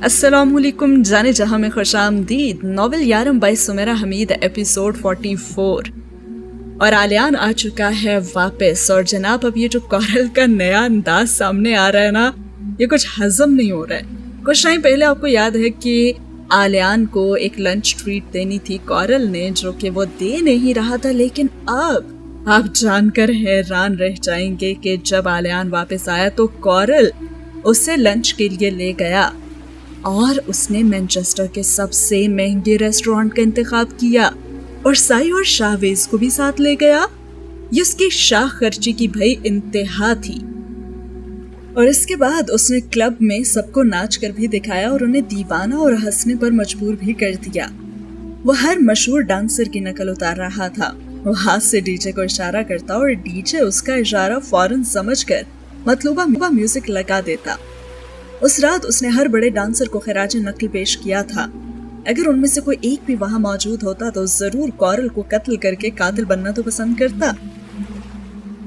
अस्सलाम वालेकुम, जाने जहां में खुश आमदीद। Novel Yaaram by Sumera Hameed, episode 44। और आलियान आ चुका है वापस। और जनाब, अब ये जो कॉरल का नया अंदाज सामने आ रहा है ना, ये कुछ हजम नहीं हो रहा है। कुछ टाइम पहले आपको याद है कि आलियान को एक लंच ट्रीट देनी थी कॉरल ने, जो कि वो दे नहीं रहा था। लेकिन अब आप जानकर हैरान रह जाएंगे कि जब आलियान वापस आया तो कॉरल उसे लंच के लिए ले गया और उसने मैनचेस्टर के सबसे महंगे रेस्टोरेंट का इंतखाब किया और साई और शाहवेज को भी साथ ले गया। ये उसकी शाह खर्ची की भाई इंतहा थी। और इसके बाद उसने क्लब में सबको नाच कर भी दिखाया और उन्हें दीवाना और हंसने पर मजबूर भी कर दिया। वो हर मशहूर डांसर की नकल उतार रहा था। वो हाथ से डीजे को इशारा करता और डीजे उसका इशारा फौरन समझकर मतलूबा म्यूजिक लगा देता। उस रात उसने हर बड़े डांसर को खिराज नकल पेश किया था। अगर उनमें से कोई एक भी वहां मौजूद होता तो जरूर कॉरल को कत्ल करके कातिल बनना तो पसंद करता।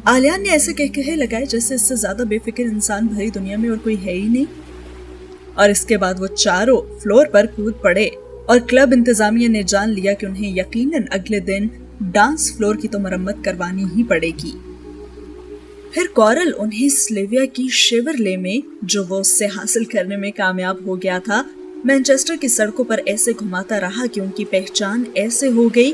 आलियान ने ऐसे कह लगाए जैसे इससे ज्यादा बेफिक्र इंसान भरी दुनिया में और कोई है ही नहीं। और इसके बाद वो चारों फ्लोर पर कूद पड़े और क्लब इंतजामिया ने जान लिया कि उन्हें यकीनन अगले दिन डांस फ्लोर की तो मरम्मत करवानी ही पड़ेगी। फिर कॉरल उन्हें स्लेविया की शेवरले में, जो वो उससे हासिल करने में कामयाब हो गया था, मैनचेस्टर की सड़कों पर ऐसे घुमाता रहा कि उनकी पहचान ऐसे हो गई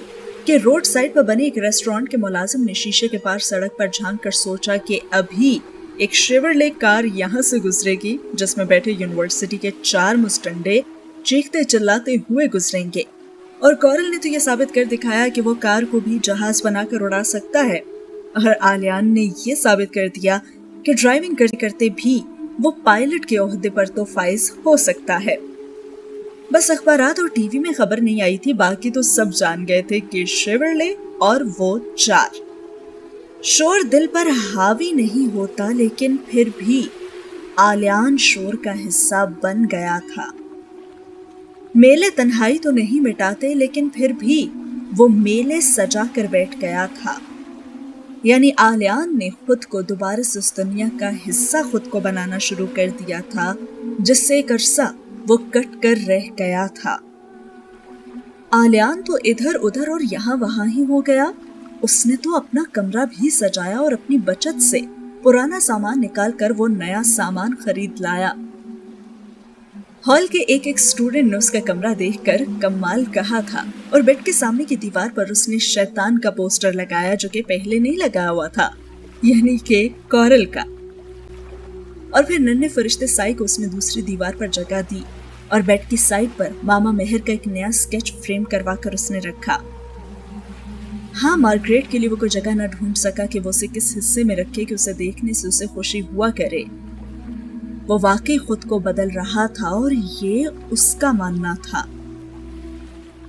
कि रोड साइड पर बने एक रेस्टोरेंट के मुलाजिम ने शीशे के पार सड़क पर झांक कर सोचा कि अभी एक शेवरले कार यहाँ से गुजरेगी जिसमें बैठे यूनिवर्सिटी के 4 मुस्टंडे चीखते चिल्लाते हुए गुजरेंगे। और कॉरल ने तो ये साबित कर दिखाया कि वो कार को भी जहाज बनाकर उड़ा सकता है। और आलियान ने ये साबित कर दिया कि ड्राइविंग करते करते भी वो पायलट के ओहदे पर तो फाइज हो सकता है। बस अखबारात और टीवी में खबर नहीं आई थी, बाकी तो सब जान गए थे कि शेवरले और वो 4। शोर दिल पर हावी नहीं होता, लेकिन फिर भी आलियान शोर का हिस्सा बन गया था। मेले तन्हाई तो नहीं मिटाते, लेकिन फिर भी वो मेले सजा कर बैठ गया था। यानी आलियान ने खुद को दोबारा से उस दुनिया का हिस्सा खुद को बनाना शुरू कर दिया था जिससे एक अरसा वो कट कर रह गया था। आलियान तो इधर उधर और यहाँ वहां ही हो गया। उसने तो अपना कमरा भी सजाया और अपनी बचत से पुराना सामान निकाल कर वो नया सामान खरीद लाया। हॉल के एक स्टूडेंट ने उसका कमरा देखकर कमाल कहा था और बेड के सामने की दीवार पर उसने शैतान का पोस्टर लगाया जो कि पहले नहीं लगा हुआ था, यानी कि कॉरल का। और फिर नन्हे फरिश्ते साई को उसने दूसरी दीवार पर जगह दी और बेड की साइड पर मामा मेहर का एक नया स्केच फ्रेम करवा कर उसने रखा। हाँ, मार्गरेट के लिए वो कोई जगह न ढूंढ सका कि वो उसे किस हिस्से में रखे कि उसे देखने से उसे खुशी हुआ करे। वो वाकई खुद को बदल रहा था और ये उसका मानना था।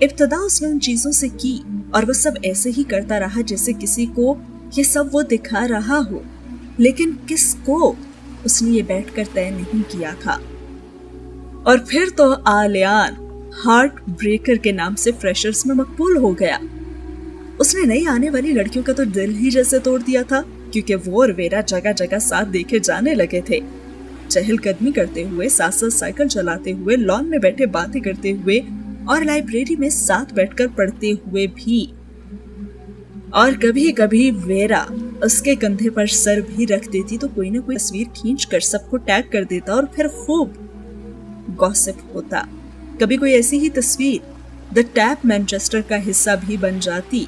इब्तिदा उसने उन चीजों से की और वो सब ऐसे ही करता रहा जैसे किसी को ये सब वो दिखा रहा हो, लेकिन किसको उसने ये बैठकर तय नहीं किया था। और फिर तो आलियान हार्ट ब्रेकर के नाम से फ्रेशर्स में मकबूल हो गया। उसने नई आने वाली लड़कियों का तो दिल ही जैसे तोड़ दिया था, क्योंकि वो और वेरा जगह जगह साथ देखे जाने लगे थे। चहलकदमी करते हुए, साथ साथ साइकिल चलाते हुए, लॉन में बैठे बातें करते हुए और लाइब्रेरी में साथ बैठकर पढ़ते हुए भी। और कभी कभी वेरा उसके कंधे पर सर भी रख देती तो कोई ना कोई तस्वीर खींच कर सबको टैग कर देता और फिर खूब गॉसिप होता। कभी कोई ऐसी ही तस्वीर द टैप मैनचेस्टर का हिस्सा भी बन जाती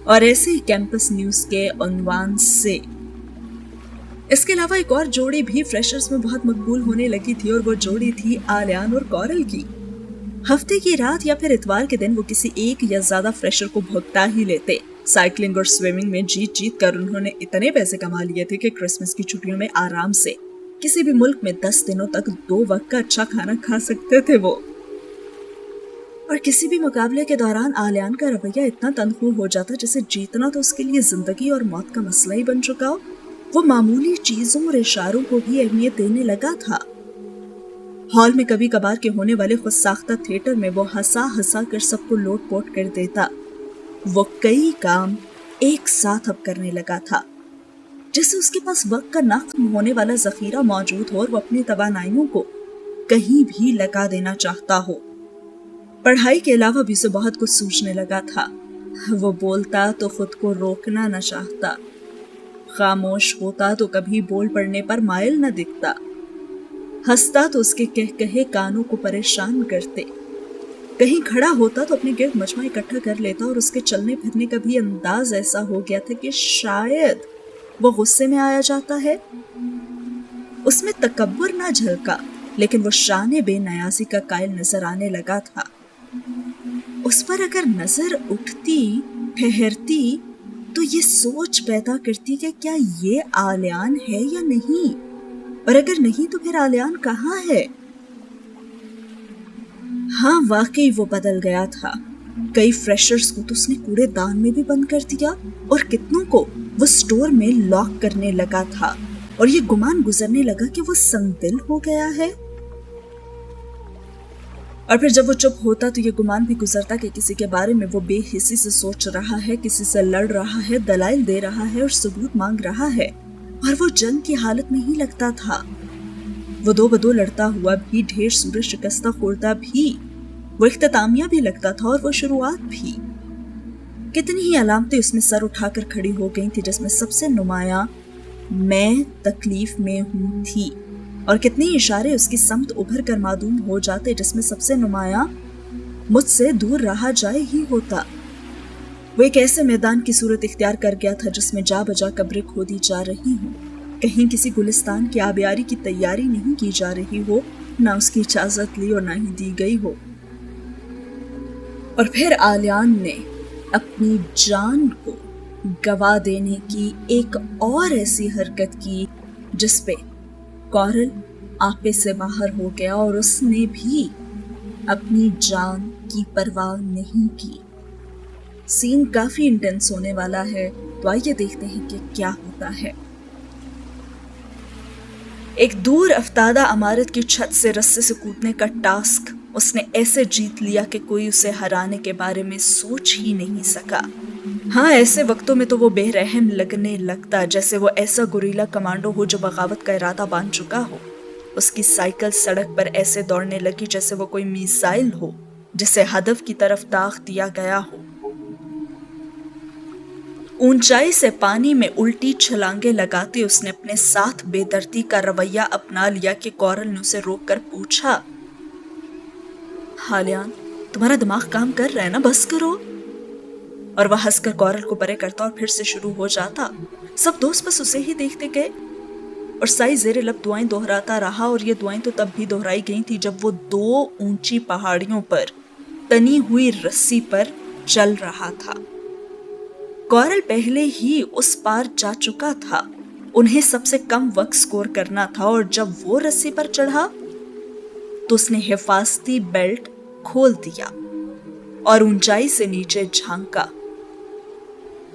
और ऐसे ही कैंपस न्यूज के उन्वान से। इसके अलावा एक और जोड़ी भी फ्रेशर्स में बहुत मकबूल होने लगी थी और वो जोड़ी थी आलियान और कॉरल की। हफ्ते की रात या फिर इतवार के दिन वो किसी एक या ज्यादा फ्रेशर को भुगता ही लेते। साइकिलिंग और स्विमिंग में जीत जीत कर उन्होंने इतने पैसे कमा लिए थे कि क्रिसमस की छुट्टियों में आराम से किसी भी मुल्क में 10 दिनों तक 2 वक्त का अच्छा खाना खा सकते थे वो। और किसी भी मुकाबले के दौरान आलियान का रवैया इतना तनखू हो जाता जैसे जीतना तो उसके लिए जिंदगी और मौत का मसला ही बन चुका हो। वो मामूली चीजों और इशारों को भी अहमियत देने लगा था। हॉल में कभी कभार के होने वाले खुद साख्ता थिएटर में वो हंसा हंसा कर सबको लोट पोट कर देता। वो कई काम एक साथ अब करने लगा था, जैसे उसके पास वक्त का ना खत्म होने वाला जखीरा मौजूद हो और वो अपनी तवानाइयों को कहीं भी लगा देना चाहता हो। पढ़ाई के अलावा भी उसे बहुत कुछ सूझने लगा था। वो बोलता तो खुद को रोकना न चाहता, खामोश होता तो कभी बोल पड़ने पर माइल न दिखता, हंसता तो उसके कहे कानों को परेशान करते, कहीं खड़ा होता तो अपने गिर्द मजमा इकट्ठा कर लेता और उसके चलने फिरने का भी अंदाज ऐसा हो गया था कि शायद वो गुस्से में आया जाता है। उसमें तकब्बुर ना झलका, लेकिन वो शान बेनयाज़ी का कायल नजर आने लगा था। उस पर अगर नजर उठती ठहरती तो ये सोच पैदा करती कि क्या ये आलियान है या नहीं, और अगर नहीं तो फिर आलियान कहाँ है। हाँ, वाकई वो बदल गया था। कई फ्रेशर्स को तो उसने कूड़ेदान में भी बंद कर दिया और कितनों को वो स्टोर में लॉक करने लगा था, और ये गुमान गुजरने लगा कि वो संदिल हो गया है। और फिर जब वो चुप होता तो ये गुमान भी गुजरता कि किसी के बारे में वो बेहिसी से सोच रहा है, किसी से लड़ रहा है, दलाइल दे रहा है और सबूत मांग रहा है, और वो जंग की हालत में ही लगता था। वो दो बदो लड़ता हुआ भी, ढेर सूरज शिकस्ता खोलता भी, वो इख्तितामिया भी लगता था और वो शुरुआत भी। कितनी ही अलामतें उसमें सर उठाकर खड़ी हो गई थी, जिसमें सबसे नुमाया मैं तकलीफ में हूं थी, और कितने इशारे उसकी समत उभर कर मादूम हो जाते, जिसमें सबसे नुमाया मुझसे दूर रहा जाए ही होता। वो एक ऐसे मैदान की सूरत इख्तियार कर गया था जिसमें जा बजा कब्रें खोदी जा रही हों, कहीं किसी गुलिस्तान की आबियारी की तैयारी नहीं की जा रही हो, ना उसकी इजाजत ली और ना ही दी गई हो। और फिर आलियान ने अपनी जान को गवा देने की एक और ऐसी हरकत की जिसपे कॉरल आपे से बाहर हो गया, और उसने भी अपनी जान की परवाह नहीं की। सीन काफी इंटेंस होने वाला है, तो आइए देखते हैं कि क्या होता है। एक दूर अफ्तादा इमारत की छत से रस्से से कूदने का टास्क उसने ऐसे जीत लिया कि कोई उसे हराने के बारे में सोच ही नहीं सका। हाँ, ऐसे वक्तों में तो वो बेरहम लगने लगता, जैसे वो ऐसा गुरीला कमांडो हो जो बगावत का इरादा बांध चुका हो। उसकी साइकिल सड़क पर ऐसे दौड़ने लगी जैसे वो कोई मिसाइल हो जिसे हदफ की तरफ दाग दिया गया हो। ऊंचाई से पानी में उल्टी छलांगे लगाते उसने अपने साथ बेदर्दी का रवैया अपना लिया कि कॉरल ने उसे रोककर पूछा, आलियान, तुम्हारा दिमाग काम कर रहा है ना, बस करो। और वह हंसकर कॉरल को परे करता और फिर से शुरू हो जाता। सब दोस्त बस उसे ही देखते गए और साई जेरे लब दुआएं दोहराता रहा, और ये दुआएं तो तब भी दोहराई गई थी जब वो दो ऊंची पहाड़ियों पर तनी हुई रस्सी पर चल रहा था। कॉरल पहले ही उस पार जा चुका था, उन्हें सबसे कम वक्त स्कोर करना था, और जब वो रस्सी पर चढ़ा तो उसने हिफाजती बेल्ट खोल दिया और ऊंचाई से नीचे झांका।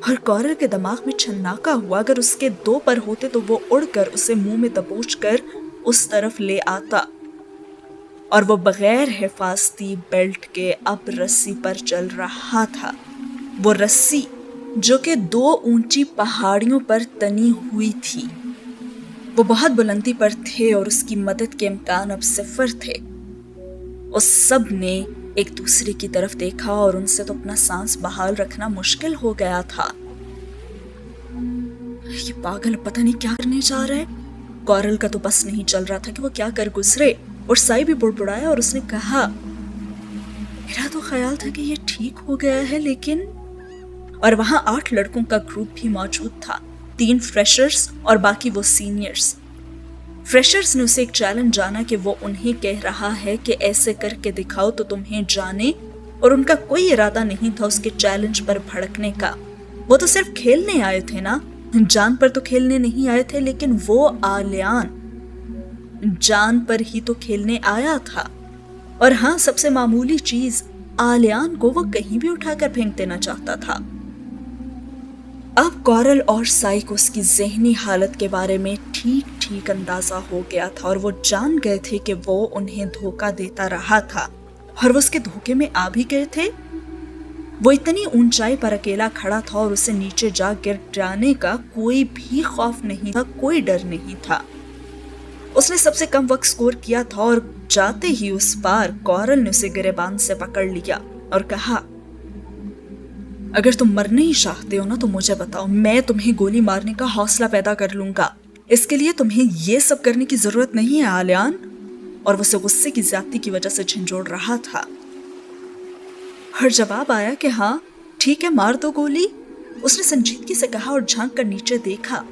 और कॉरल के दिमाग में छन्नाका हुआ, अगर उसके दो पर होते तो वो उड़कर उसे मुंह में दबोच कर उस तरफ ले आता, और वो बगैर हिफाजती बेल्ट के अब रस्सी पर चल रहा था। वो रस्सी जो कि दो ऊंची पहाड़ियों पर तनी हुई थी। वो बहुत बुलंदी पर थे और उसकी मदद के इम्कान अब सिफर थे। उस सब ने एक दूसरे की तरफ देखा और उनसे तो अपना सांस बहाल रखना मुश्किल हो गया था। ये पागल पता नहीं क्या करने जा रहा है। कॉरल का तो बस नहीं चल रहा था कि वो क्या कर गुजरे, और साई भी बुड़बुड़ाया और उसने कहा, मेरा तो ख्याल था कि ये ठीक हो गया है, लेकिन। और वहां 8 लड़कों का ग्रुप भी मौजूद था, 3 फ्रेशर्स और बाकी वो सीनियर्स। फ्रेशर्स ने उसे एक चैलेंज जाना कि वो उन्हें कह रहा है कि ऐसे करके दिखाओ तो तुम्हें जाने, और उनका कोई इरादा नहीं था उसके चैलेंज पर भड़कने का। वो तो सिर्फ खेलने आए थे ना, जान पर तो खेलने नहीं आए थे, लेकिन वो आलियान जान पर ही तो खेलने आया था। और हाँ, सबसे मामूली चीज, आलियान को वो कहीं भी उठाकर फेंक देना चाहता था। अब कॉरल और साई को उसकी ज़हनी हालत के बारे में ठीक ठीक अंदाजा हो गया था, और वो जान गए थे कि वो उन्हें धोखा देता रहा था, और वो उसके धोखे में आ भी गए थे। वो इतनी ऊंचाई पर अकेला खड़ा था और उसे नीचे जा गिर जाने का कोई भी खौफ नहीं था, कोई डर नहीं था। उसने सबसे कम वक्त स्कोर किया था और जाते ही उस बार कॉरल ने उसे गिरेबान से पकड़ लिया और कहा, अगर तुम मरना ही चाहते हो ना तो मुझे बताओ, मैं तुम्हें गोली मारने का हौसला पैदा कर लूंगा। इसके लिए तुम्हें ये सब करने की जरूरत नहीं है आलियान। और वो उसे गुस्से की ज्यादती की वजह से झंझोड़ रहा था। हर जवाब आया कि हाँ ठीक है, मार दो गोली। उसने संजीदगी से कहा और झांक कर नीचे देखा।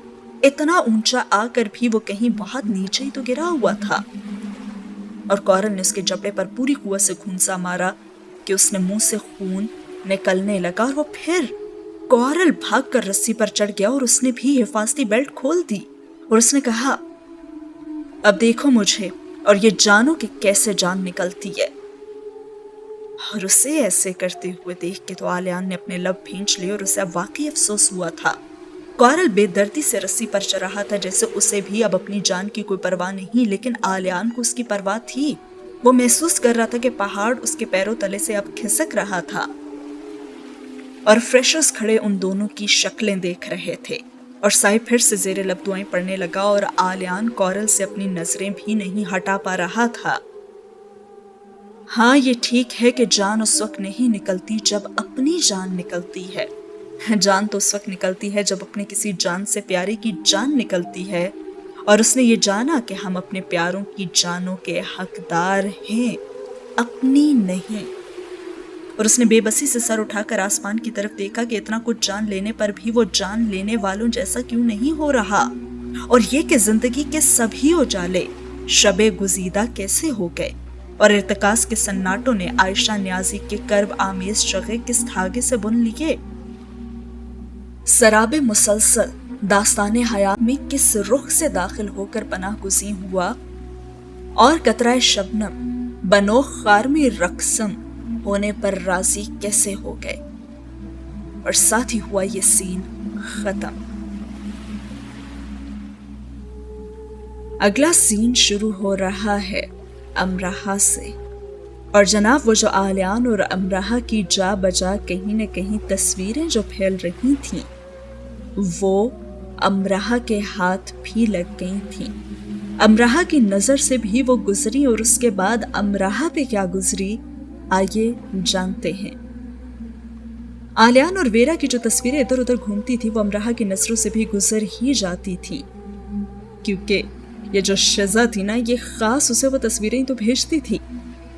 इतना ऊंचा आकर भी वो कहीं बहुत नीचे ही तो गिरा हुआ था। और कॉरल ने उसके जबड़े पर पूरी कुव्वत से खूंसा मारा कि उसने मुंह से खून निकलने लगा। और वो फिर कॉरल भागकर रस्सी पर चढ़ गया और उसने भी हिफाजती बेल्ट खोल दी। और उसने कहा, अब देखो मुझे और ये जानो कि कैसे जान निकलती है। और उसे ऐसे करते हुए देख के तो आलियान ने अपने लब भींच लिए और उसे अब वाकई अफसोस हुआ था। कॉरल बेदर्दी से रस्सी पर चढ़ रहा था जैसे उसे भी अब अपनी जान की कोई परवाह नहीं, लेकिन आलियान को उसकी परवाह थी। वो महसूस कर रहा था कि पहाड़ उसके पैरों तले से अब खिसक रहा था। और फ्रेशर्स खड़े उन दोनों की शक्लें देख रहे थे। और साई फिर से जेरे लब दुआएं पड़ने लगा और आलियान कॉरल से अपनी नजरें भी नहीं हटा पा रहा था। हाँ, ये ठीक है कि जान उस वक्त नहीं निकलती जब अपनी जान निकलती है। जान तो उस वक्त निकलती है जब अपने किसी जान से प्यारे की जान निकलती है। और उसने ये जाना कि हम अपने प्यारों की जानों के हकदार हैं, अपनी नहीं। और उसने बेबसी से सर उठाकर आसमान की तरफ देखा कि इतना कुछ जान लेने पर भी वो जान लेने वालों जैसा क्यों नहीं हो रहा। और ये कि जिंदगी के सभी उजाले शबे गुजीदा कैसे हो गए। और इर्तिकास के सन्नाटों ने आयशा न्याजी के कर्ब आमेज जगह किस धागे से बुन लिए। सराबे मुसलसल दास्ताने हयात में किस रुख से दाखिल होकर पनाह गुज़ी हुआ। और कतराए शबनम बनो खार में रक्सम होने पर राजी कैसे हो गए। और साथ ही हुआ ये सीन खत्म। अगला सीन शुरू हो रहा है अमराहा से। और जनाब वो जो आलियान और अमराहा की जा बजा कहीं न कहीं तस्वीरें जो फैल रही थीं, वो अमराहा के हाथ भी लग गई थीं। अमराहा की नजर से भी वो गुजरी और उसके बाद अमराहा पे क्या गुजरी आइए जानते हैं। आलियान और वेरा की जो तस्वीरें इधर उधर घूमती थी वो अमराहा की नजरों से भी गुजर ही जाती थी, क्योंकि ये जो शज़ा थी ना, ये खास उसे वो तस्वीरें तो भेजती थी।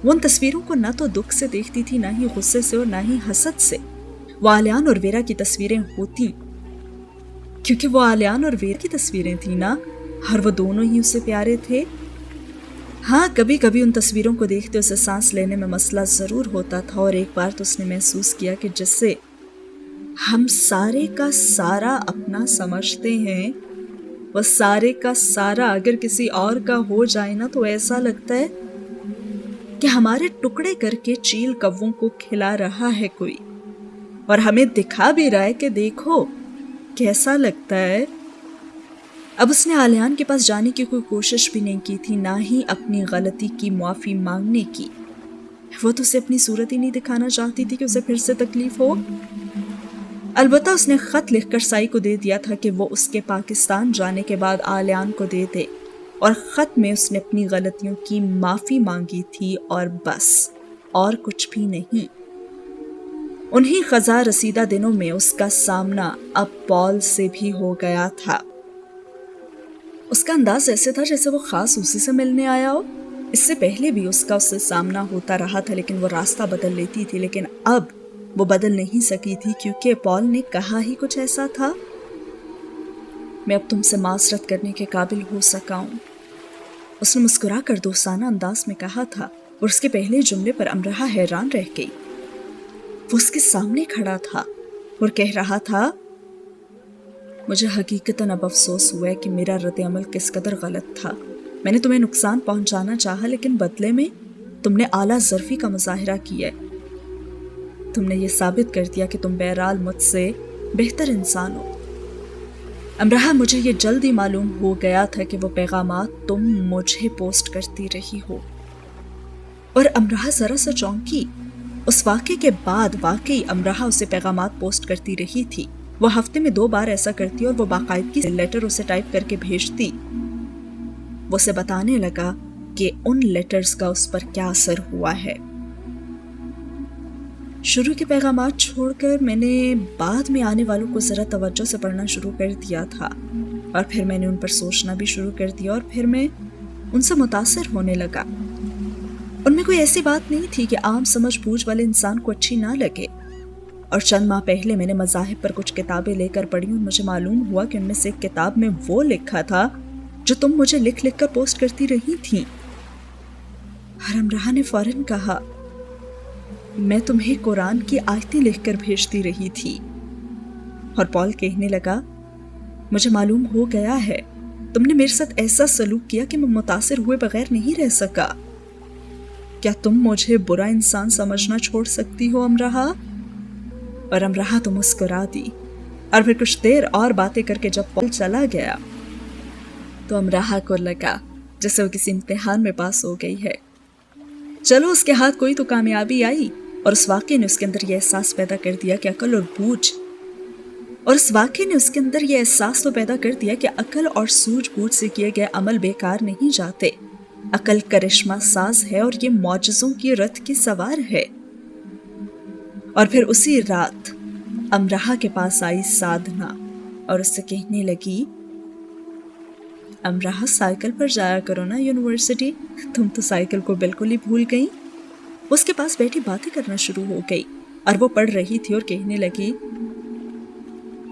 वो उन तस्वीरों को ना तो दुख से देखती थी, ना ही गुस्से से और ना ही हसद से। वो आलियान और वेरा की तस्वीरें होती क्योंकि वो आलियान और वेरा की तस्वीरें थी ना, और वो दोनों ही उसे प्यारे थे। हाँ, कभी कभी उन तस्वीरों को देखते उसे सांस लेने में मसला जरूर होता था। और एक बार तो उसने महसूस किया कि जिससे हम सारे का सारा अपना समझते हैं, वो सारे का सारा अगर किसी और का हो जाए ना तो ऐसा लगता है कि हमारे टुकड़े करके चील कव्वों को खिला रहा है कोई, और हमें दिखा भी रहा है कि देखो कैसा लगता है। अब उसने आलियान के पास जाने की कोई कोशिश भी नहीं की थी, ना ही अपनी गलती की माफी मांगने की। वो तो उसे अपनी सूरत ही नहीं दिखाना चाहती थी कि उसे फिर से तकलीफ हो। अलबत्ता उसने खत लिखकर साई को दे दिया था कि वो उसके पाकिस्तान जाने के बाद आलियान को दे दे। और खत में उसने अपनी गलतियों की माफी मांगी थी और बस, और कुछ भी नहीं। उन्हीं खजा रसीदा दिनों में उसका सामना अब पॉल से भी हो गया था। उसका अंदाज ऐसे था जैसे वो खास उसी से मिलने आया हो। इससे पहले भी उसका उससे सामना होता रहा था, लेकिन वो रास्ता बदल लेती थी। लेकिन अब वो बदल नहीं सकी थी, क्योंकि पॉल ने कहा ही कुछ ऐसा था, मैं अब तुमसे माजरत करने के काबिल हो सका हूं। उसने मुस्कुरा कर दोस्ताना अंदाज में कहा था, और उसके पहले जुमले पर अमराहा हैरान रह गई। वो उसके सामने खड़ा था और कह रहा था, मुझे हकीकतन अब अफसोस हुआ है कि मेरा रद्द अमल किस कदर गलत था। मैंने तुम्हें नुकसान पहुंचाना चाहा, लेकिन बदले में तुमने आला ज़र्फ़ी का मुजाहिरा किया। तुमने ये साबित कर दिया कि तुम बहरहाल मुझसे बेहतर इंसान हो। अमराहा, मुझे ये जल्दी मालूम हो गया था कि वो पैगामात तुम मुझे पोस्ट करती रही हो। और अमराहा जरा सा चौंकी। उस वाक़े के बाद वाकई अमराहा उसे पैगामात पोस्ट करती रही थी। वो हफ्ते में 2 बार ऐसा करती और वो बाकायदगी से लेटर उसे टाइप करके भेजती। वो उसे बताने लगा कि उन लेटर्स का उस पर क्या असर हुआ है। शुरू के पैगामात छोड़कर मैंने बाद में आने वालों को ज़रा तवज्जो से पढ़ना शुरू कर दिया था, और फिर मैंने उन पर सोचना भी शुरू कर दिया, और फिर मैं उनसे मुतासिर होने लगा। उनमें कोई ऐसी बात नहीं थी कि आम समझ बूझ वाले इंसान को अच्छी ना लगे। और चंद माह पहले मैंने मज़ाहिब पर कुछ किताबें लेकर पढ़ी और मुझे मालूम हुआ कि उनमें से एक किताब में वो लिखा था जो तुम मुझे लिख लिख कर पोस्ट करती रही थी। हमराह ने फौरन कहा, मैं तुम्हें कुरान की आयतें लिखकर भेजती रही थी। और पॉल कहने लगा, मुझे मालूम हो गया है तुमने मेरे साथ ऐसा सलूक किया कि मैं मुतासिर हुए बगैर नहीं रह सका। क्या तुम मुझे बुरा इंसान समझना छोड़ सकती हो अमराह? और अमराह तो मुस्कुरा दी। और फिर कुछ देर और बातें करके जब पॉल चला गया तो अमराह को लगा जैसे वो किसी इम्तिहान में पास हो गई है। चलो, उसके हाथ कोई तो कामयाबी आई, और उस वाक़े ने उसके अंदर यह एहसास पैदा कर दिया कि अकल और बूझ और इस वाक़े ने उसके अंदर यह एहसास तो पैदा कर दिया कि अकल और सूझबूझ से किए गए अमल बेकार नहीं जाते। अकल करिश्मा साज है और ये मौजज़ों की रथ की सवार है। और फिर उसी रात अमराह के पास आई साधना और उससे कहने लगी, अमराह साइकिल पर जाया करो ना यूनिवर्सिटी, तुम तो साइकिल को बिल्कुल ही भूल गई। उसके पास बैठी बातें करना शुरू हो गई और वो पढ़ रही थी और कहने लगी,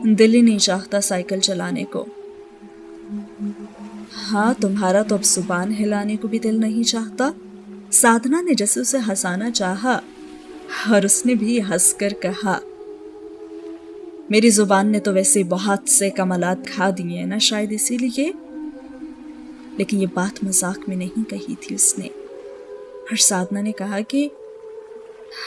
दिल ही नहीं चाहता साइकिल चलाने को। हाँ, तुम्हारा तो अब जुबान हिलाने को भी दिल नहीं चाहता। साधना ने जैसे उसे हंसाना चाहा और उसने भी हंसकर कहा, मेरी जुबान ने तो वैसे बहुत से कमालात खा दिए हैं ना, शायद इसीलिए। लेकिन ये बात मजाक में नहीं कही थी उसने। और साधना ने कहा कि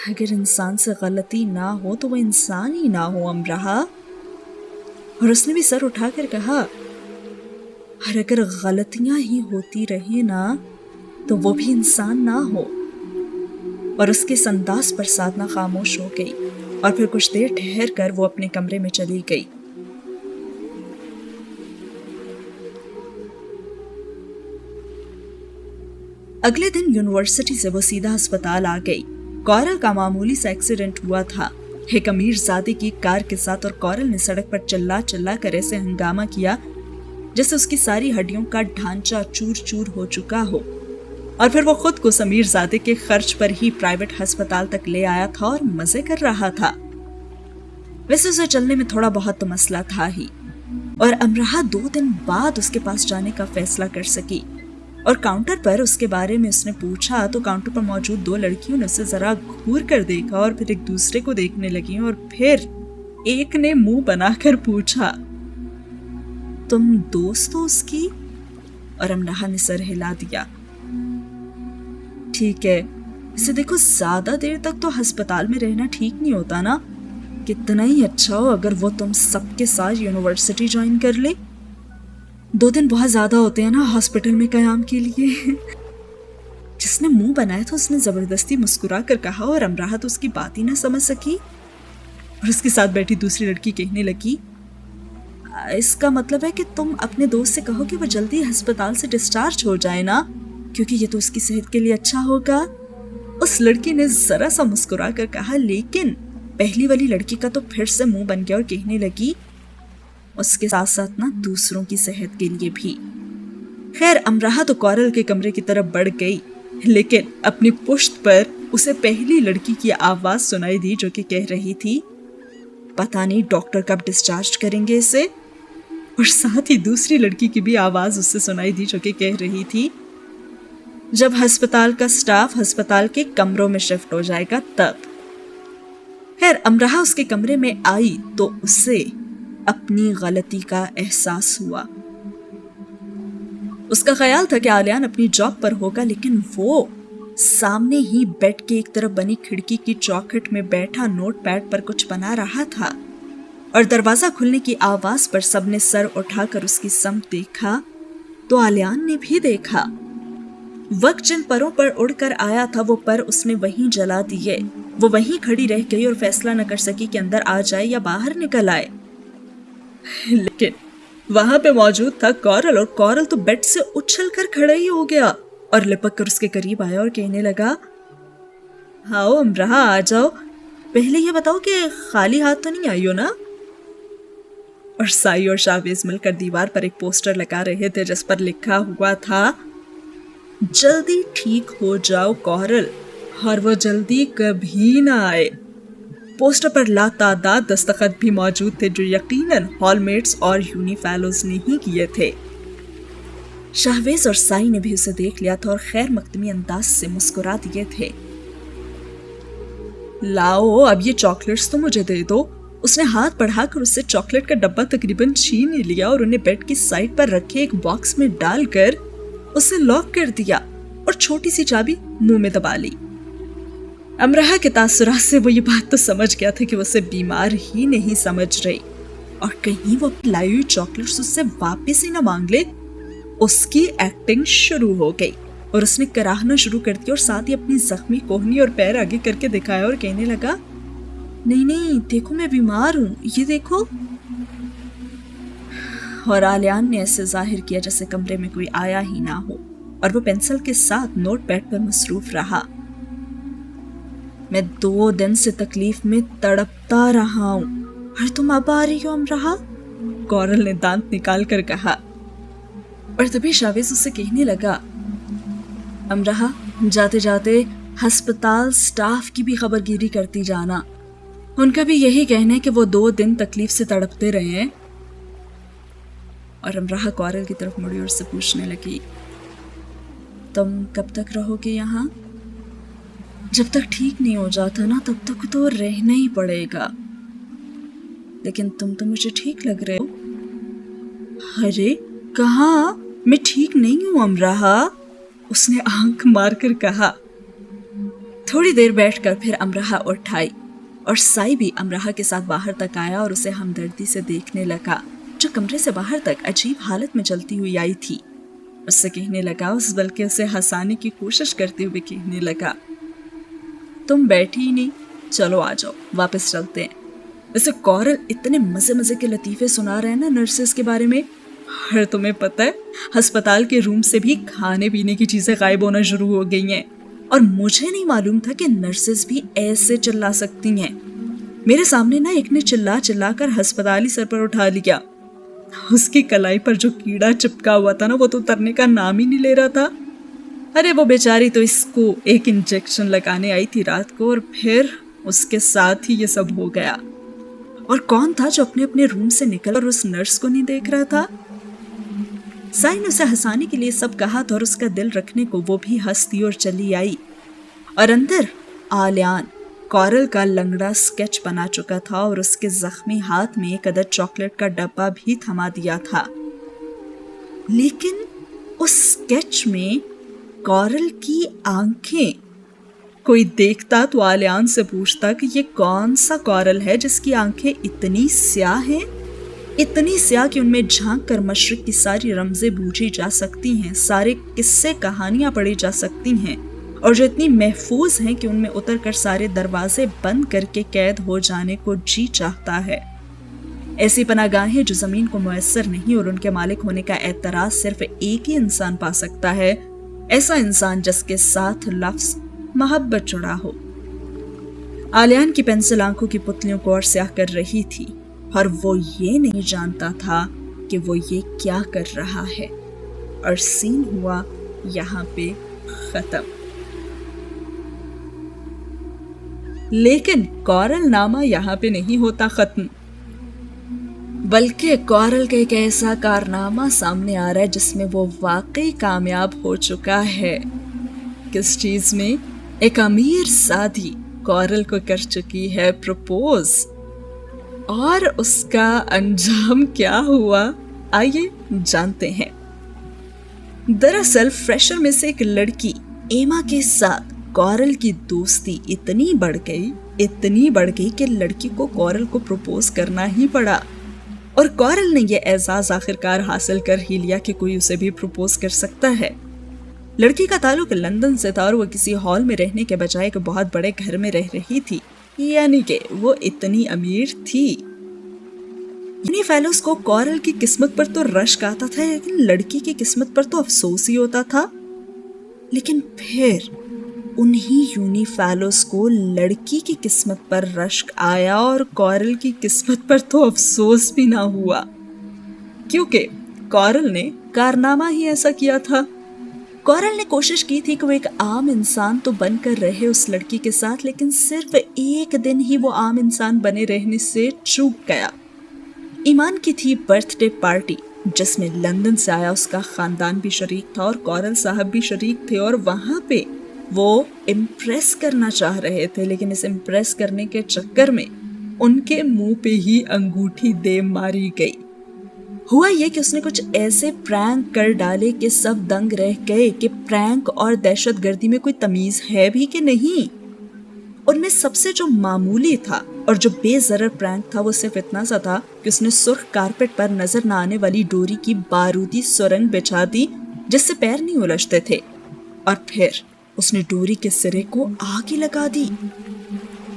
अगर इंसान से गलती ना हो तो वो इंसान ही ना हो अमराह। और उसने भी सर उठाकर कहा, और अगर गलतियां ही होती रहे ना तो वो भी इंसान ना हो। और उसके इस अंदाज पर साधना खामोश हो गई और फिर कुछ देर ठहर कर वो अपने कमरे में चली गई। अगले दिन यूनिवर्सिटी से वो सीधा अस्पताल आ गई। कॉरल का मामूली सा एक्सीडेंट हुआ था एक अमीरजादे की कार के साथ, और कॉरल ने सड़क पर चिल्ला चिल्ला कर ऐसे हंगामा किया जैसे उसकी सारी हड्डियों का ढांचा चूर चूर हो चुका हो। और फिर वो खुद को अमीरजादे के खर्च पर ही प्राइवेट अस्पताल तक ले आया था और मजे कर रहा था। वैसे उसे चलने में थोड़ा बहुत तो मसला था ही, और अमराह 2 दिन बाद उसके पास जाने का फैसला कर सकी। और काउंटर पर उसके बारे में उसने पूछा तो काउंटर पर मौजूद 2 लड़कियों ने उसे जरा घूर कर देखा और फिर एक दूसरे को देखने लगी, और फिर एक ने मुंह बनाकर पूछा, तुम दोस्त हो उसकी? और अमराह ने सर हिला दिया। ठीक है, इसे देखो, ज्यादा देर तक तो अस्पताल में रहना ठीक नहीं होता ना। कितना ही अच्छा हो अगर वो तुम सबके साथ यूनिवर्सिटी ज्वाइन कर ले। 2 दिन बहुत ज्यादा होते हैं ना हॉस्पिटल में कयाम के लिए। जिसने मुंह बनाया था उसने जबरदस्ती मुस्कुरा कर कहा, और अमराह तो उसकी बात ही ना समझ सकी। और उसके साथ बैठी दूसरी लड़की कहने लगी, इसका मतलब है कि तुम अपने दोस्त से कहो कि वो जल्दी अस्पताल से डिस्चार्ज हो जाए ना, क्योंकि ये तो उसकी सेहत के लिए अच्छा होगा। उस लड़की ने जरा सा मुस्कुरा कर कहा, लेकिन पहली वाली लड़की का तो फिर से मुंह बन गया और कहने लगी, उसके साथ साथ ना दूसरों की सेहत के लिए भी। खैर, अमराह तो कॉरल के कमरे की तरफ बढ़ गई, लेकिन अपनी पुश्त पर उसे पहली लड़की की आवाज सुनाई दी जो कि कह रही थी, पता नहीं डॉक्टर कब डिस्चार्ज करेंगे इसे। और साथ ही दूसरी लड़की की भी आवाज उससे सुनाई दी जो कि कह रही थी, जब अस्पताल का स्टाफ अस्पताल के कमरों में शिफ्ट हो जाएगा तब। खैर, अमराह उसके कमरे में आई तो उसे अपनी गलती का एहसास हुआ। उसका ख्याल था कि आलियान अपनी जॉब पर होगा, लेकिन वो सामने ही बेड के एक तरफ बनी खिड़की की चौखट में बैठा नोटपैड पर कुछ बना रहा था। और दरवाजा खुलने की आवाज पर सबने सर उठाकर उसकी समत देखा तो आलियान ने भी देखा। वक्त जिन परों पर उड़कर आया था वो पर उसने वहीं जला दिए। वो वहीं खड़ी रह गई और फैसला न कर सकी कि अंदर आ जाए या बाहर निकल आए। लेकिन वहां पे मौजूद था कॉरल, और कॉरल तो बेड से उछल कर खड़ा ही हो गया और लिपक कर उसके करीब आया और कहने लगा, आओ अमराह, आ जाओ, पहले ये बताओ कि खाली हाथ तो नहीं आई हो ना। और साई और शाहवेज मिलकर दीवार पर एक पोस्टर लगा रहे थे जिस पर लिखा हुआ था, जल्दी ठीक हो जाओ कॉरल, और वो जल्दी कभी ना आए। पोस्टर पर लातादाद दस्तखत भी मौजूद थे जो यकीनन हॉलमेट्स और यूनिफेलोज ने ही किए थे। शाहवेज और साई ने भी उसे देख लिया था और खैर मकदमी अंदाज से मुस्कुरा दिए थे। लाओ, अब ये चॉकलेट्स तो मुझे दे दो। उसने हाथ बढ़ाकर उससे चॉकलेट का डब्बा तकरीबन छीन ही लिया और उन्हें बेड की साइड पर रखे एक बॉक्स में डालकर उसे लॉक कर दिया और छोटी सी चाबी मुंह में दबा ली। अमराह के तासुरात से वो ये बात तो समझ गया था कि वो उसे बीमार ही नहीं समझ रही और कहीं वो अपनी लाई हुई चॉकलेट्स उससे वापस ही न मांग ले। उसकी एक्टिंग शुरू हो गई और उसने कराहना शुरू कर दिया और साथ ही अपनी जख्मी कोहनी और पैर आगे करके दिखाया और कहने लगा, नहीं नहीं देखो, मैं बीमार हूं, ये देखो। और आलियान ने ऐसे जाहिर किया जैसे कमरे में कोई आया ही ना हो और वो पेंसिल के साथ नोट पैड पर मसरूफ रहा। मैं 2 दिन से तकलीफ में तड़पता रहा हूं और तुम अब आ रही हो अमराह, कॉरल ने दांत निकाल कर कहा। और तभी शाहवेज उससे कहने लगा, अमराह, जाते जाते अस्पताल स्टाफ की भी खबरगिरी करती जाना, उनका भी यही कहना है कि वो 2 दिन तकलीफ से तड़पते रहे हैं। और अमराह कॉरल की तरफ मुड़ी और उससे पूछने लगी, तुम कब तक रहोगे यहाँ? जब तक ठीक नहीं हो जाता ना तब तक तो रहना ही पड़ेगा, लेकिन तुम तो मुझे ठीक लग रहे हो। अरे कहाँ, मैं ठीक नहीं हूँ अमराह, उसने आंख मारकर कहा। थोड़ी देर बैठकर फिर अमराह उठ आई और साई भी अमराह के साथ बाहर तक आया और उसे हमदर्दी से देखने लगा, जो कमरे से बाहर तक अजीब हालत में चलती हुई आई थी। उससे कहने लगा, बल्कि उसे हंसाने की कोशिश करते हुए कहने लगा, तुम बैठी ही नहीं, चलो आ जाओ, वापस चलते हैं। वैसे कॉरल इतने मजे मजे के लतीफे सुना रहे हैं ना नर्सेस के बारे में, और तुम्हें पता है अस्पताल के रूम से भी खाने पीने की चीजें गायब होना शुरू हो गई हैं और मुझे नहीं मालूम था कि नर्सेस भी ऐसे चिल्ला सकती हैं। मेरे सामने ना एक ने चिल्ला चिल्ला कर अस्पताल ही सर पर उठा लिया। उसकी कलाई पर जो कीड़ा चिपका हुआ था ना, वो तो उतरने का नाम ही नहीं ले रहा था। अरे वो बेचारी तो इसको एक इंजेक्शन लगाने आई थी रात को और फिर उसके साथ ही ये सब हो गया। और कौन था जो अपने अपने रूम से निकल और उस नर्स को नहीं देख रहा था? साई ने उसे हंसाने के लिए सब कहा था और उसका दिल रखने को वो भी हंसती और चली आई। और अंदर आलियान कॉरल का लंगड़ा स्केच बना चुका था और उसके जख्मी हाथ में एक अदद चॉकलेट का डब्बा भी थमा दिया था। लेकिन उस स्केच में कॉरल की आंखें, कोई देखता तो आलियान से पूछता कि ये कौन सा कॉरल है जिसकी आंखें इतनी स्याह हैं, इतनी स्याह कि उनमें झांक कर मशरिक की सारी रमजें बूझी जा सकती हैं, सारे किस्से कहानियां पढ़ी जा सकती हैं और जो इतनी महफूज हैं कि उनमें उतर कर सारे दरवाजे बंद करके कैद हो जाने को जी चाहता है। ऐसी पनाहगाहें जो जमीन को मुयस्सर नहीं और उनके मालिक होने का एतराज सिर्फ एक ही इंसान पा सकता है, ऐसा इंसान जिसके साथ लफ्ज मोहब्बत जुड़ा हो। आलियान की पेंसिल आंखों की पुतलियों को और स्याह कर रही थी और वो ये नहीं जानता था कि वो ये क्या कर रहा है। और सीन हुआ यहाँ पे खत्म। लेकिन कॉरल नामा यहाँ पे नहीं होता खत्म, बल्कि कॉरल का एक ऐसा कारनामा सामने आ रहा है जिसमें वो वाकई कामयाब हो चुका है। किस चीज में? एक अमीर सादी कॉरल को कर चुकी है प्रपोज। और उसका अंजाम क्या हुआ, आइए जानते हैं। दरअसल फ्रेशर में से एक लड़की एमा के साथ कॉरल की दोस्ती इतनी बढ़ गई कि लड़की को कॉरल को प्रपोज करना ही पड़ा। और कॉरल ने यह एजाज आखिरकार हासिल कर ही लिया कि कोई उसे भी प्रपोज कर सकता है। लड़की का ताल्लुक लंदन से था और वो किसी हॉल में रहने के बजाय एक बहुत बड़े घर में रह रही थी, यानी कि वो इतनी अमीर थी। यूनी फेलोज को कॉरल की किस्मत पर तो रश्क आता था, लेकिन लड़की की किस्मत पर तो अफसोस ही होता था। लेकिन फिर उन्हीं यूनी फेलोज को लड़की की किस्मत पर रश्क आया और कॉरल की किस्मत पर तो अफसोस भी ना हुआ, क्योंकि कॉरल ने कारनामा ही ऐसा किया था। कॉरल ने कोशिश की थी कि वो एक आम इंसान तो बनकर रहे उस लड़की के साथ, लेकिन सिर्फ एक दिन ही वो आम इंसान बने रहने से चूक गया। ईमान की थी बर्थडे पार्टी, जिसमें लंदन से आया उसका खानदान भी शरीक था और कॉरल साहब भी शरीक थे, और वहां पे वो इम्प्रेस करना चाह रहे थे, लेकिन इस इम्प्रेस करने के चक्कर में उनके मुंह पे ही अंगूठी दे मारी गई। हुआ ये कि उसने कुछ ऐसे प्रैंक कर डाले कि सब दंग रह गए कि प्रैंक और दहशतगर्दी में कोई तमीज है भी कि नहीं। उनमें सबसे जो मामूली था और जो बेजरर प्रैंक था वो सिर्फ इतना सा था कि उसने सुर्ख कारपेट पर नजर न आने वाली डोरी की बारूदी सुरंग बिछा दी जिससे पैर नहीं उलझते थे, और फिर उसने डोरी के सिरे को आग ही लगा दी,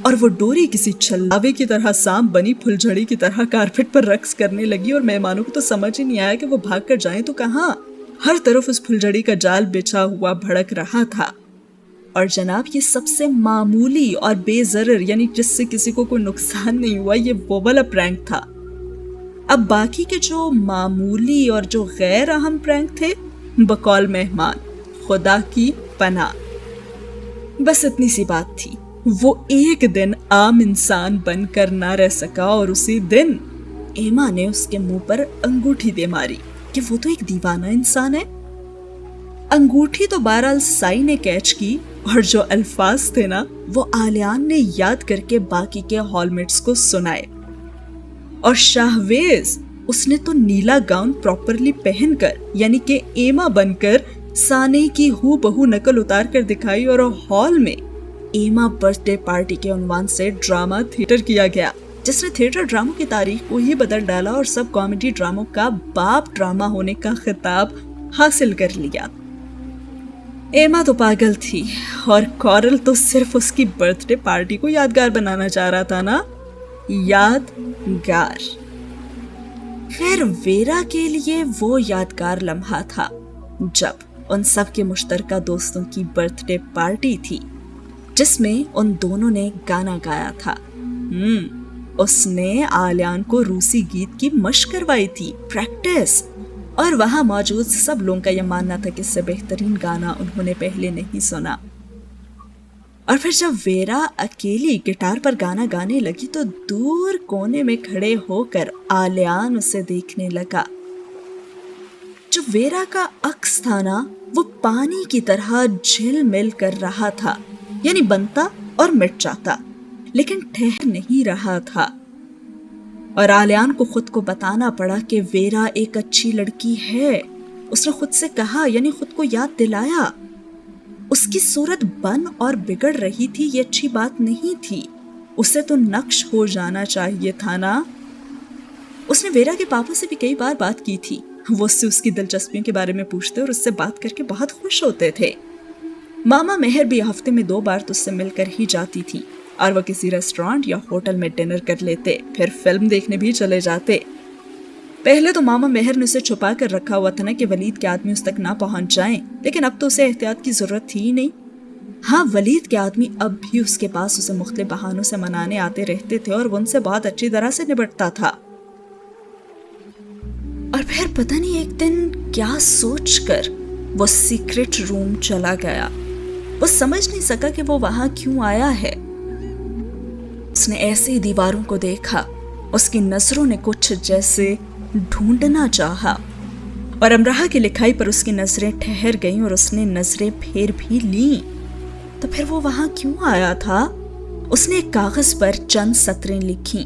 और वो डोरी किसी छल्लावे की तरह सांप बनी फुलझड़ी की तरह कारपेट पर रक्स करने लगी, और मेहमानों को तो समझ ही नहीं आया कि वो भाग कर जाएं तो कहाँ। हर तरफ उस फुलझड़ी का जाल बिछा हुआ भड़क रहा था। और जनाब, ये सबसे मामूली और बेजरर, यानी जिससे किसी को कोई नुकसान नहीं हुआ, ये वो वाला प्रैंक था। अब बाकी के जो मामूली और जो गैर अहम प्रैंक थे, बकौल मेहमान खुदा की पनाह, बस इतनी सी बात थी। वो एक दिन आम इंसान बनकर ना रह सका, और उसी दिन एमा ने उसके मुंह पर अंगूठी दे मारी कि वो तो एक दीवाना इंसान है। अंगूठी तो बहरहाल साई ने कैच की, और जो अल्फाज थे ना वो आलियान ने याद करके बाकी के हॉलमेट्स को सुनाए। और शाहवेज, उसने तो नीला गाउन प्रॉपरली पहनकर, यानी कि एमा बनकर साने की हूबहू नकल उतार कर दिखाई, और हॉल में एमा बर्थडे पार्टी के उन्वान से ड्रामा थिएटर किया गया, जिसने थिएटर ड्रामों की तारीख को ही बदल डाला और सब कॉमेडी ड्रामों का बाप ड्रामा होने का खिताब हासिल कर लिया। एमा तो पागल थी, और कॉरल तो सिर्फ उसकी बर्थडे पार्टी को यादगार बनाना चाह रहा था ना, यादगार। खैर, वेरा के लिए वो यादगार लम्हा था जब उन सब के मुश्तरका दोस्तों की बर्थडे पार्टी थी, जिसमें उन दोनों ने गाना गाया था। उसने आलियान को रूसी गीत की मशक करवाई थी, प्रैक्टिस, और वहां मौजूद सब लोगों का यह मानना था कि इससे बेहतरीन गाना उन्होंने पहले नहीं सुना। और फिर जब वेरा अकेली गिटार पर गाना गाने लगी तो दूर कोने में खड़े होकर आलियान उसे देखने लगा। जो वेरा का अक्स था ना, वो पानी की तरह झिलमिल कर रहा था, यानी बनता और मिट जाता, लेकिन ठहर नहीं रहा था। और आलियान को खुद को बताना पड़ा कि वेरा एक अच्छी लड़की है। उसने खुद से कहा, यानी खुद को याद दिलाया। उसकी सूरत बन और बिगड़ रही थी, ये अच्छी बात नहीं थी। उसे तो नक्श हो जाना चाहिए था ना। उसने वेरा के पापा से भी कई बार बात की थी। वो उससे उसकी दिलचस्पियों के बारे में पूछते और उससे बात करके बहुत खुश होते थे। मामा मेहर भी हफ्ते में 2 बार तो उससे मिलकर ही जाती थी, और वो किसी रेस्टोरेंट या होटल में डिनर कर लेते, फिर फिल्म देखने भी चले जाते। पहले तो मामा मेहर ने उसे छुपा कर रखा हुआ था ना कि वलीद के आदमी उस तक ना पहुंच जाएं, लेकिन अब तो उसे एहतियात की जरूरत थी ही नहीं। हाँ, वलीद के आदमी अब भी उसके पास उसे मुख्तलिफ बहानों से मनाने आते रहते थे, और वो उनसे बहुत अच्छी तरह से निपटता था। और फिर पता नहीं एक दिन क्या सोचकर वो सीक्रेट रूम चला गया। वो समझ नहीं सका कि वो वहां क्यों आया है। उसने ऐसे ही दीवारों को देखा, उसकी नजरों ने कुछ जैसे ढूंढना चाहा, और अमराह की लिखाई पर उसकी नजरें ठहर गईं और उसने नजरें फेर भी लीं। तो फिर वो वहां क्यों आया था? उसने एक कागज पर चंद सतरें लिखी।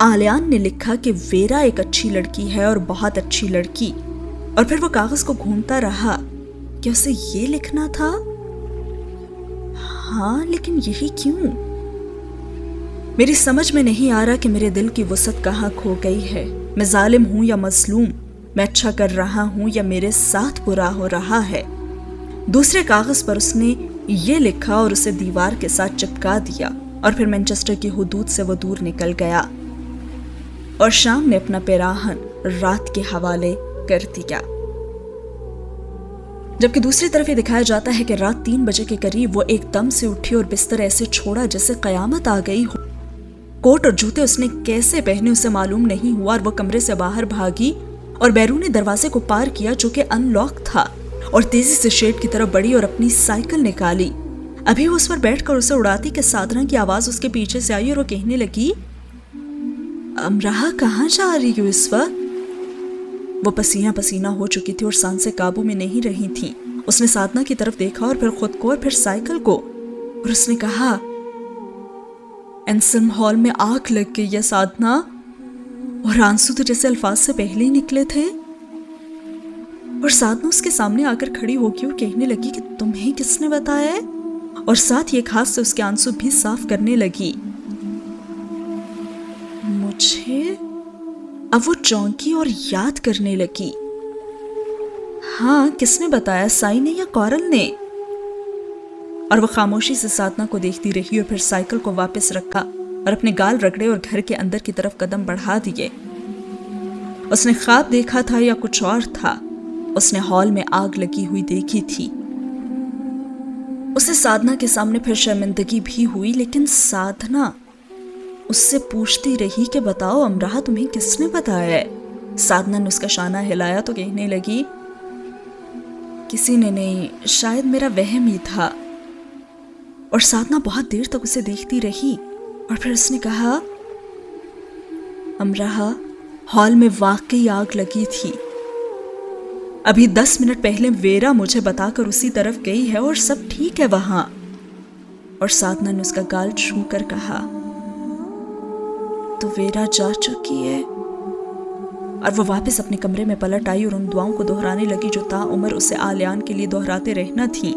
आलियान ने लिखा कि वेरा एक अच्छी लड़की है और बहुत अच्छी लड़की, और फिर वो कागज को घूमता रहा कि उसे ये लिखना था। हाँ, लेकिन यही क्यों? मेरी समझ में नहीं आ रहा कि मेरे दिल की वसअत कहाँ खो गई है। मैं जालिम हूं या मजलूम, मैं अच्छा कर रहा हूं या मेरे साथ बुरा हो रहा है। दूसरे कागज पर उसने ये लिखा और उसे दीवार के साथ चिपका दिया, और फिर मैनचेस्टर की हुदूद से वो दूर निकल गया। اور شام نے اپنا پیراہن رات کے حوالے کر دیا۔ جبکہ دوسری طرف یہ دکھایا جاتا ہے کہ رات 3 بجے کے قریب وہ ایک دم سے اٹھی اور بستر ایسے چھوڑا جیسے قیامت آ گئی ہو۔ کوٹ اور جوتے اس نے کیسے پہنے اسے معلوم نہیں ہوا، اور وہ کمرے سے باہر بھاگی اور بیرونی دروازے کو پار کیا جو کہ ان لاک تھا، اور تیزی سے شیڈ کی طرف بڑھی اور اپنی سائیکل نکالی۔ ابھی وہ اس پر بیٹھ کر اسے اڑاتی کہ سادھنا کی آواز اس کے پیچھے سے آئی اور وہ کہنے لگی، امراہ کہاں جا رہی ہو اس وقت؟ وہ پسینہ پسینہ ہو چکی تھی اور سانسیں قابو میں نہیں رہی تھیں۔ اس نے سادھنا کی طرف دیکھا اور پھر خود کو اور پھر سائیکل کو، اور اس نے کہا، انسلم ہال میں آگ لگ گئی ہے سادھنا، اور آنسو تو جیسے الفاظ سے پہلے ہی نکلے تھے۔ اور سادھنا اس کے سامنے آ کر کھڑی ہو گئی اور کہنے لگی کہ تمہیں کس نے بتایا ہے؟ اور ساتھ ہی ایک ہاتھ سے اس کے آنسو بھی صاف کرنے لگی۔ مجھے؟ اب وہ چونکی اور یاد کرنے لگی، ہاں کس نے بتایا، سائی نے یا کورل نے؟ اور وہ خاموشی سے سادھنا کو دیکھتی رہی اور پھر سائیکل کو واپس رکھا اور اپنے گال رگڑے اور گھر کے اندر کی طرف قدم بڑھا دیے۔ اس نے خواب دیکھا تھا یا کچھ اور تھا؟ اس نے ہال میں آگ لگی ہوئی دیکھی تھی۔ اسے سادھنا کے سامنے پھر شرمندگی بھی ہوئی، لیکن سادھنا اس سے پوچھتی رہی کہ بتاؤ امراہ تمہیں کس نے بتایا ہے؟ سادھنا نے اس کا شانہ ہلایا تو کہنے لگی، کسی نے نہیں، شاید میرا وہم ہی تھا۔ اور سادھنا بہت دیر تک اسے دیکھتی رہی اور پھر اس نے کہا، امراہ ہال میں واقعی آگ لگی تھی، ابھی 10 منٹ پہلے ویرا مجھے بتا کر اسی طرف گئی ہے اور سب ٹھیک ہے وہاں۔ اور سادھنا نے اس کا گال چھو کر کہا، تو ویرا جا چکی ہے؟ اور وہ واپس اپنے کمرے میں پلٹ آئی اور ان دعاؤں کو دہرانے لگی جو تا عمر اسے آلیان کے لیے دہراتے رہنا تھی۔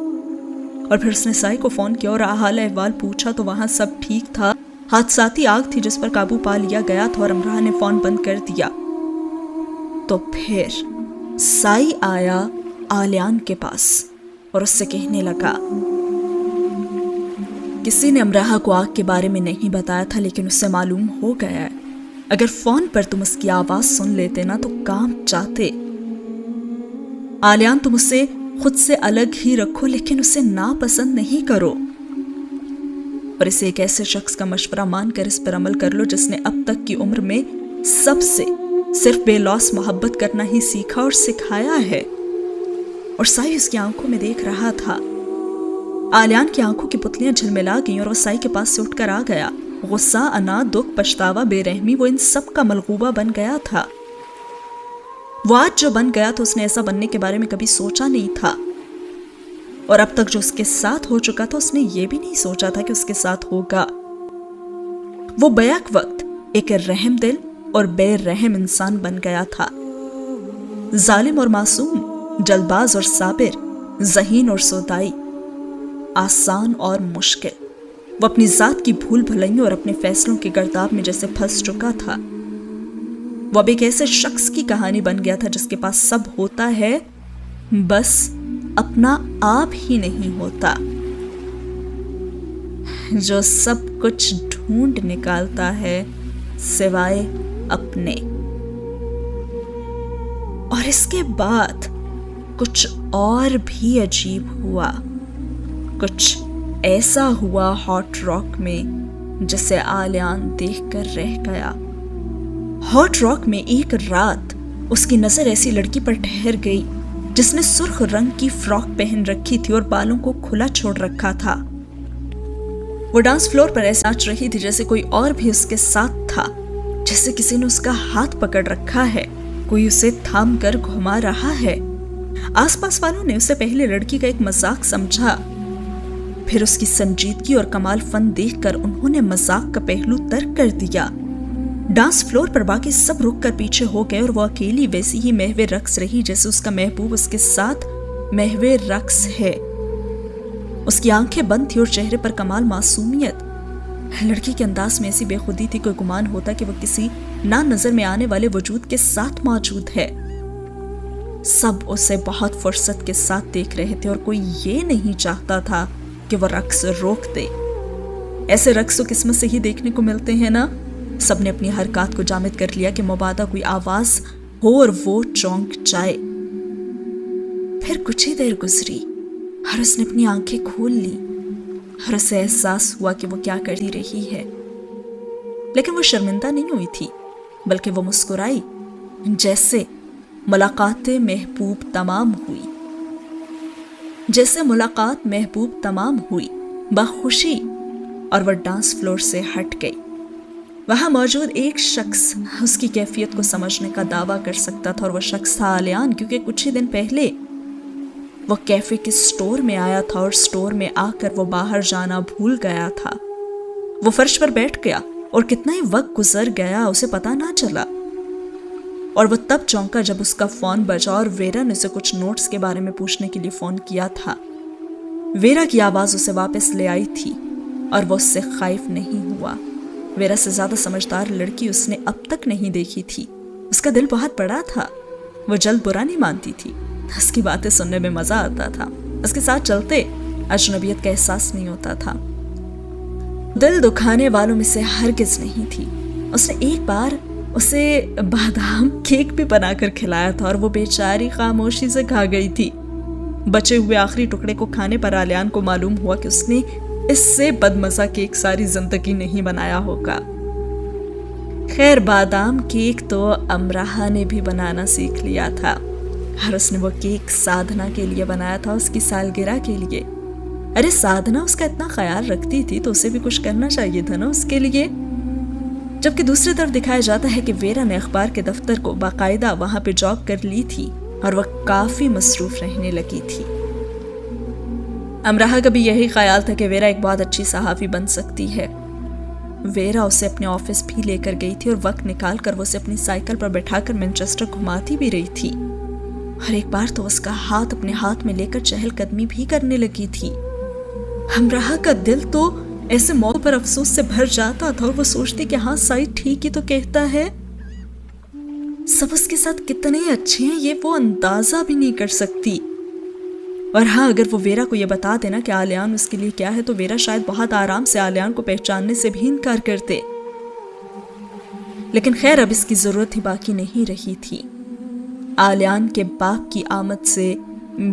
اور پھر اس نے سائی کو فون کیا اور حال احوال پوچھا تو وہاں سب ٹھیک تھا، حادثاتی آگ تھی جس پر قابو پا لیا گیا تھا، اور امراہ نے فون بند کر دیا۔ تو پھر سائی آیا آلیان کے پاس اور اس سے کہنے لگا، کسی نے امراہ کو آگ کے بارے میں نہیں بتایا تھا، لیکن اس سے معلوم ہو گیا ہے، اگر فون پر تم اس کی آواز سن لیتے نا تو کام چاہتے۔ آلیان تم اسے خود سے الگ ہی رکھو لیکن اسے ناپسند نہیں کرو، اور اسے ایک ایسے شخص کا مشورہ مان کر اس پر عمل کر لو جس نے اب تک کی عمر میں سب سے صرف بے لوث محبت کرنا ہی سیکھا اور سکھایا ہے۔ اور سائی اس کی آنکھوں میں دیکھ رہا تھا۔ آلیان کی آنکھوں کی پتلیاں جھلملا گئیں اور وہ سائی کے پاس سے اٹھ کر آ گیا۔ غصہ، انا، دکھ، پچھتاوا، بے رحمی، وہ ان سب کا ملغوبہ بن گیا تھا۔ وہ آج جو بن گیا تو اس نے ایسا بننے کے بارے میں کبھی سوچا نہیں تھا، اور اب تک جو اس کے ساتھ ہو چکا تھا اس نے یہ بھی نہیں سوچا تھا کہ اس کے ساتھ ہوگا۔ وہ بیک وقت ایک رحم دل اور بے رحم انسان بن گیا تھا، ظالم اور معصوم، جلد باز اور صابر، ذہین اور سودائی، آسان اور مشکل۔ وہ اپنی ذات کی بھول بھلائیوں اور اپنے فیصلوں کے گرداب میں جیسے پھنس چکا تھا۔ وہ اب ایک ایسے شخص کی کہانی بن گیا تھا جس کے پاس سب ہوتا ہے، بس اپنا آپ ہی نہیں ہوتا، جو سب کچھ ڈھونڈ نکالتا ہے سوائے اپنے۔ اور اس کے بعد کچھ اور بھی عجیب ہوا، کچھ ایسا ہوا ہاٹ راک میں جسے آلیان دیکھ کر رہ گیا۔ ہاٹ راک میں ایک رات اس کی نظر ایسی لڑکی پر ٹھہر گئی جس نے سرخ رنگ کی فراک پہن رکھی تھی اور بالوں کو کھلا چھوڑ رکھا تھا۔ وہ ڈانس فلور پر ایسے ناچ رہی تھی جیسے کوئی اور بھی اس کے ساتھ تھا، جیسے کسی نے اس کا ہاتھ پکڑ رکھا ہے، کوئی اسے تھام کر گھما رہا ہے۔ آس پاس والوں نے اسے پہلے لڑکی کا ایک مذاق سمجھا، پھر اس کی سنجیدگی اور کمال فن دیکھ کر انہوں نے مذاق کا پہلو ترک کر دیا۔ ڈانس فلور پر باقی سب رک کر پیچھے ہو گئے اور وہ اکیلی ویسی ہی محو رقص رہی جیسے اس کا محبوب اس کے ساتھ محو رقص ہے۔ اس کی آنکھیں بند تھی اور چہرے پر کمال معصومیت۔ لڑکی کے انداز میں ایسی بے خودی تھی کوئی گمان ہوتا کہ وہ کسی نہ نظر میں آنے والے وجود کے ساتھ موجود ہے۔ سب اسے بہت فرصت کے ساتھ دیکھ رہے تھے اور کوئی یہ نہیں چاہتا تھا کہ وہ رقص روک دے۔ ایسے رقص و قسمت سے ہی دیکھنے کو ملتے ہیں نا، سب نے اپنی حرکات کو جامد کر لیا کہ مبادا کوئی آواز ہو اور وہ چونک جائے۔ پھر کچھ ہی دیر گزری اور اس نے اپنی آنکھیں کھول لی اور اسے احساس ہوا کہ وہ کیا کرتی رہی ہے، لیکن وہ شرمندہ نہیں ہوئی تھی بلکہ وہ مسکرائی، جیسے ملاقات محبوب تمام ہوئی بخوشی، اور وہ ڈانس فلور سے ہٹ گئی۔ وہاں موجود ایک شخص اس کی کیفیت کو سمجھنے کا دعویٰ کر سکتا تھا، اور وہ شخص تھا آلیان، کیونکہ کچھ ہی دن پہلے وہ کیفے کے سٹور میں آیا تھا اور سٹور میں آ کر وہ باہر جانا بھول گیا تھا۔ وہ فرش پر بیٹھ گیا اور کتنا ہی وقت گزر گیا اسے پتا نہ چلا، اور وہ تب چونکا جب اس کا فون بجا اور ویرا نے اسے کچھ نوٹس کے بارے میں پوچھنے کے لیے فون کیا تھا۔ ویرا کی آواز اسے واپس لے آئی تھی اور وہ اس سے خائف نہیں ہوا۔ ویرا سے زیادہ سمجھدار لڑکی اس نے اب تک نہیں دیکھی تھی۔ اس کا دل بہت بڑا تھا، وہ جلد برا نہیں مانتی تھی، اس کی باتیں سننے میں مزہ آتا تھا، اس کے ساتھ چلتے اجنبیت کا احساس نہیں ہوتا تھا۔ دل دکھانے والوں میں سے ہرگز نہیں تھی۔ اس نے ایک بار اسے بادام کیک بھی بنا کر کھلایا تھا اور وہ بیچاری خاموشی سے کھا گئی تھی۔ بچے ہوئے آخری ٹکڑے کو کھانے پر آلیان کو معلوم ہوا کہ اس نے اس سے بدمزہ کیک ساری زندگی نہیں بنایا ہوگا۔ خیر بادام کیک تو امراہ نے بھی بنانا سیکھ لیا تھا، اور اس نے وہ کیک سادھنا کے لیے بنایا تھا، اس کی سالگرہ کے لیے۔ ارے سادھنا اس کا اتنا خیال رکھتی تھی تو اسے بھی کچھ کرنا چاہیے تھا نا اس کے لیے۔ جبکہ دوسری طرف دکھایا جاتا ہے کہ ویرا نے اخبار کے دفتر کو باقاعدہ وہاں پہ جاب کر لی تھی اور وہ کافی مصروف رہنے لگی تھی۔ امراہ کا بھی یہی خیال تھا کہ ویرا ایک بہت اچھی صحافی بن سکتی ہے۔ ویرا اسے اپنے آفس بھی لے کر گئی تھی اور وقت نکال کر وہ اسے اپنی سائیکل پر بٹھا کر مینچسٹر گھماتی بھی رہی تھی، اور ایک بار تو اس کا ہاتھ اپنے ہاتھ میں لے کر چہل قدمی بھی کرنے لگی تھی۔ امراہ کا دل تو ایسے موقع پر افسوس سے بھر جاتا تھا اور وہ سوچتی کہ ہاں سائید ٹھیک ہی تو کہتا ہے، سب اس کے ساتھ کتنے اچھے ہیں یہ وہ اندازہ بھی نہیں کر سکتی۔ اور ہاں اگر وہ ویرا کو یہ بتا دینا کہ آلیان اس کے لیے کیا ہے تو ویرا شاید بہت آرام سے آلیان کو پہچاننے سے بھی انکار کرتے، لیکن خیر اب اس کی ضرورت ہی باقی نہیں رہی تھی۔ آلیان کے باپ کی آمد سے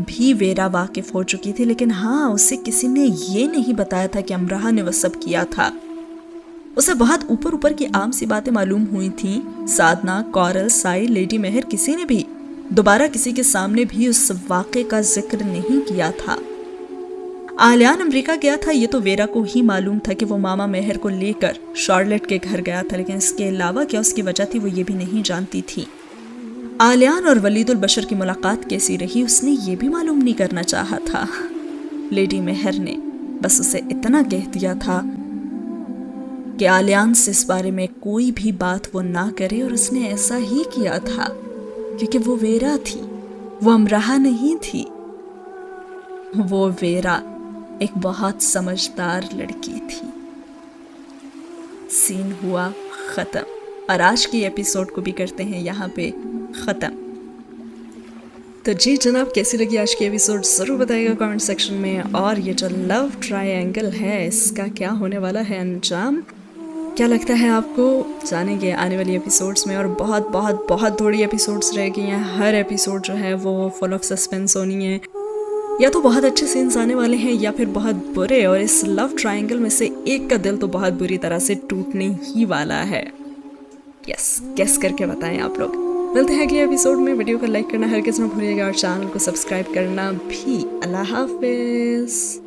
بھی ویرا واقف ہو چکی تھی، لیکن ہاں اسے کسی نے یہ نہیں بتایا تھا کہ امراہ نے وہ سب کیا تھا۔ اسے بہت اوپر کی عام سی باتیں معلوم ہوئی تھیں۔ سادھنا، کورل، سائی، لیڈی مہر، کسی نے بھی دوبارہ کسی کے سامنے بھی اس واقعے کا ذکر نہیں کیا تھا۔ آلیان امریکہ گیا تھا یہ تو ویرا کو ہی معلوم تھا کہ وہ ماما مہر کو لے کر شارلٹ کے گھر گیا تھا، لیکن اس کے علاوہ کیا اس کی وجہ تھی وہ یہ بھی نہیں جانتی تھی۔ آلیان اور ولید البشر کی ملاقات کیسی رہی اس نے یہ بھی معلوم نہیں کرنا چاہا تھا۔ لیڈی مہر نے بس اسے اتنا کہہ دیا تھا کہ آلیان سے اس بارے میں کوئی بھی بات وہ نہ کرے، اور اس نے ایسا ہی کیا تھا کیونکہ وہ ویرا تھی، وہ امراہ نہیں تھی۔ وہ ویرا ایک بہت سمجھدار لڑکی تھی۔ سین ہوا ختم، اور آج کی ایپیسوڈ کو بھی کرتے ہیں یہاں پہ ختم۔ تو جی جناب کیسی لگی آج کی ایپیسوڈ ضرور بتائیے گا کامنٹ سیکشن میں، اور یہ جو لو ٹرائی اینگل ہے اس کا کیا ہونے والا ہے انجام، کیا لگتا ہے آپ کو، جانیں گے آنے والی ایپیسوڈز میں۔ اور بہت بہت بہت تھوڑی ایپیسوڈز رہ گئی ہیں، ہر ایپیسوڈ جو ہے وہ فل آف سسپینس ہونی ہے، یا تو بہت اچھے سینز آنے والے ہیں یا پھر بہت برے، اور اس لو ٹرائنگل میں سے ایک کا دل تو بہت بری طرح سے ٹوٹنے ہی والا ہے۔ یس گیس کر کے بتائیں آپ لوگ۔ ملتے ہیں اگلے ایپیسوڈ میں، ویڈیو کو لائک کرنا ہرگز نہ بھولیے گا اور چینل کو سبسکرائب کرنا بھی۔ اللہ حافظ۔